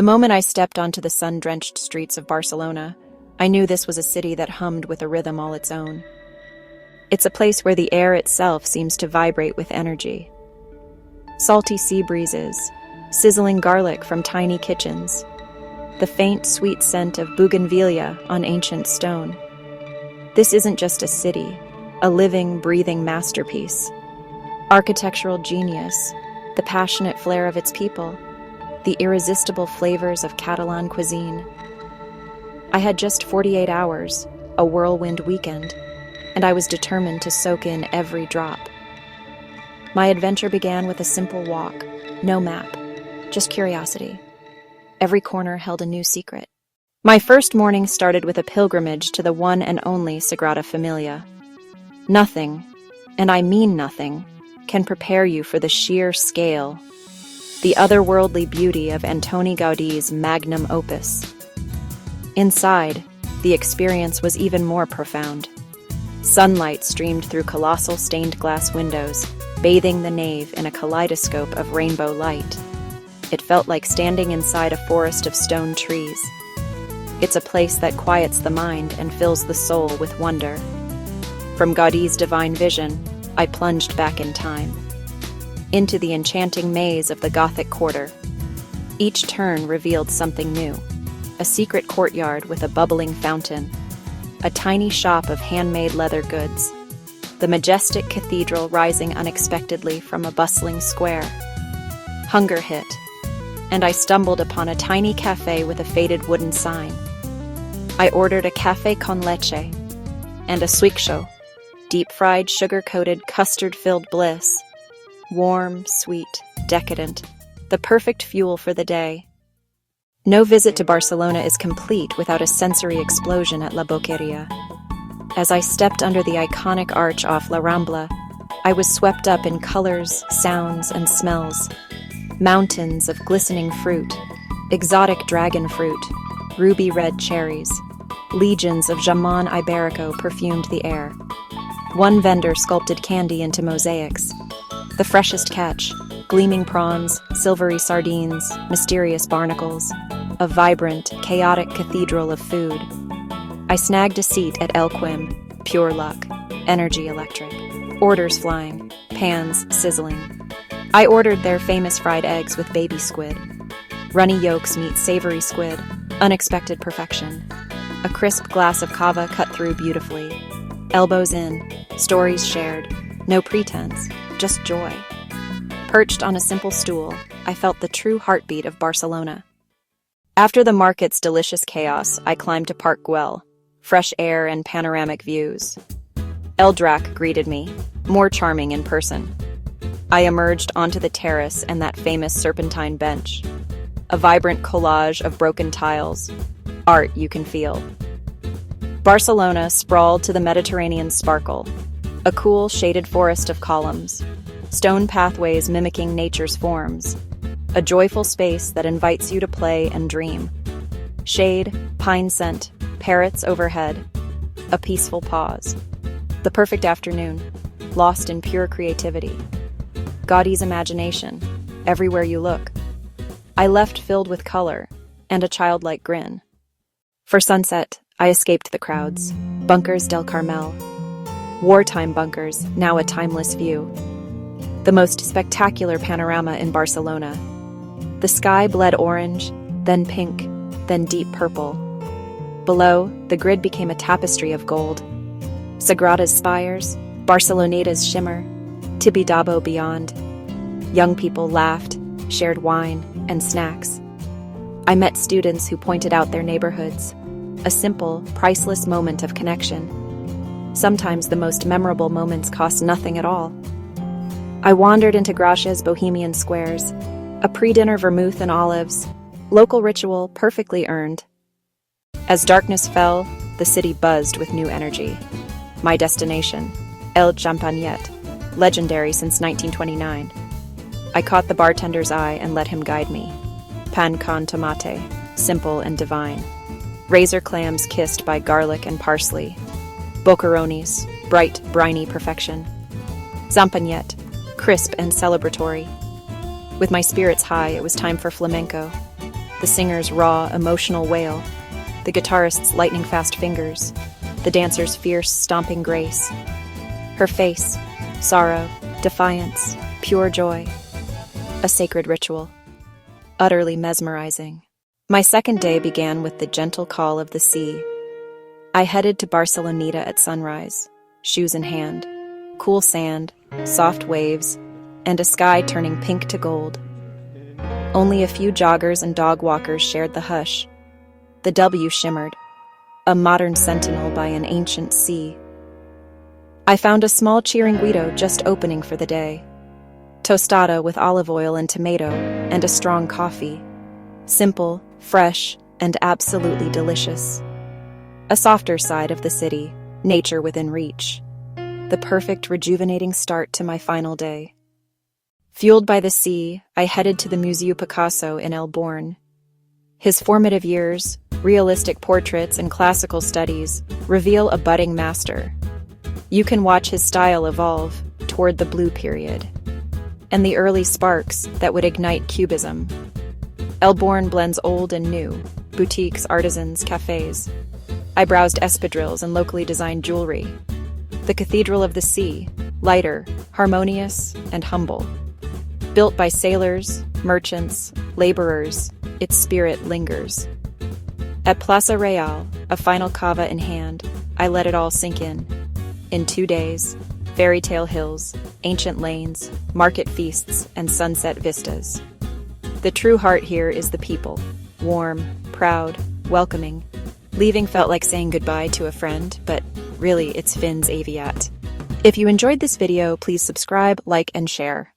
The moment I stepped onto the sun-drenched streets of Barcelona, I knew this was a city that hummed with a rhythm all its own. It's a place where the air itself seems to vibrate with energy. Salty sea breezes, sizzling garlic from tiny kitchens, the faint, sweet scent of bougainvillea on ancient stone. This isn't just a city, a living, breathing masterpiece. Architectural genius, the passionate flair of its people, the irresistible flavors of Catalan cuisine. I had just 48 hours, a whirlwind weekend, and I was determined to soak in every drop. My adventure began with a simple walk, no map, just curiosity. Every corner held a new secret. My first morning started with a pilgrimage to the one and only Sagrada Família. Nothing, and I mean nothing, can prepare you for the sheer scale, the otherworldly beauty of Antoni Gaudi's magnum opus. Inside, the experience was even more profound. Sunlight streamed through colossal stained glass windows, bathing the nave in a kaleidoscope of rainbow light. It felt like standing inside a forest of stone trees. It's a place that quiets the mind and fills the soul with wonder. From Gaudi's divine vision, I plunged back in time, into the enchanting maze of the Gothic Quarter. Each turn revealed something new: a secret courtyard with a bubbling fountain, a tiny shop of handmade leather goods, the majestic cathedral rising unexpectedly from a bustling square. Hunger hit, and I stumbled upon a tiny cafe with a faded wooden sign. I ordered a café con leche and a suiksho, deep-fried, sugar-coated, custard-filled bliss. Warm, sweet, decadent, the perfect fuel for the day. No visit to Barcelona is complete without a sensory explosion at La Boqueria. As I stepped under the iconic arch off La Rambla, I was swept up in colors, sounds, and smells. Mountains of glistening fruit, exotic dragon fruit, ruby-red cherries. Legions of jamón ibérico perfumed the air. One vendor sculpted candy into mosaics. The freshest catch, gleaming prawns, silvery sardines, mysterious barnacles, a vibrant, chaotic cathedral of food. I snagged a seat at El Quim, pure luck, energy electric, orders flying, pans sizzling. I ordered their famous fried eggs with baby squid. Runny yolks meet savory squid, unexpected perfection. A crisp glass of cava cut through beautifully. Elbows in, stories shared, no pretense, just joy. Perched on a simple stool, I felt the true heartbeat of Barcelona. After the market's delicious chaos, I climbed to Park Güell, fresh air and panoramic views. El Drac greeted me, more charming in person. I emerged onto the terrace and that famous serpentine bench. A vibrant collage of broken tiles, art you can feel. Barcelona sprawled to the Mediterranean sparkle, a cool, shaded forest of columns, stone pathways mimicking nature's forms, a joyful space that invites you to play and dream. Shade, pine scent, parrots overhead, a peaceful pause. The perfect afternoon, lost in pure creativity. Gaudi's imagination, everywhere you look. I left filled with color and a childlike grin. For sunset, I escaped the crowds. Bunkers del Carmel. Wartime bunkers, now a timeless view. The most spectacular panorama in Barcelona. The sky bled orange, then pink, then deep purple. Below, the grid became a tapestry of gold. Sagrada's spires, Barceloneta's shimmer, Tibidabo beyond. Young people laughed, shared wine and snacks. I met students who pointed out their neighborhoods. A simple, priceless moment of connection. Sometimes the most memorable moments cost nothing at all. I wandered into Gracia's bohemian squares, a pre-dinner vermouth and olives, local ritual perfectly earned. As darkness fell, the city buzzed with new energy. My destination, El Champagnet, legendary since 1929. I caught the bartender's eye and let him guide me. Pan con tomate, simple and divine. Razor clams kissed by garlic and parsley. Boquerones, bright, briny perfection. Zampagnet, crisp and celebratory. With my spirits high, it was time for flamenco. the singer's raw, emotional wail, the guitarist's lightning-fast fingers, the dancer's fierce, stomping grace. Her face, sorrow, defiance, pure joy. A sacred ritual. Utterly mesmerizing. My second day began with the gentle call of the sea. I headed to Barceloneta at sunrise, shoes in hand, cool sand, soft waves, and a sky turning pink to gold. Only a few joggers and dog walkers shared the hush. The W shimmered, a modern sentinel by an ancient sea. I found a small chiringuito just opening for the day. Tostada with olive oil and tomato, and a strong coffee. Simple, fresh, and absolutely delicious. A softer side of the city, nature within reach. The perfect, rejuvenating start to my final day. Fueled by the sea, I headed to the Museu Picasso in Elborn. His formative years, realistic portraits, and classical studies reveal a budding master. You can watch his style evolve toward the Blue Period, and the early sparks that would ignite Cubism. Elborn blends old and new, boutiques, artisans, cafes. I browsed espadrilles and locally designed jewelry. The Cathedral of the Sea, lighter, harmonious, and humble. Built by sailors, merchants, laborers, its spirit lingers. At Plaza Real, a final cava in hand, I let it all sink in. In 2 days, fairy tale hills, ancient lanes, market feasts, and sunset vistas. The true heart here is the people, warm, proud, welcoming. Leaving felt like saying goodbye to a friend, but really it's Finn's Aviat. If you enjoyed this video, please subscribe, like, and share.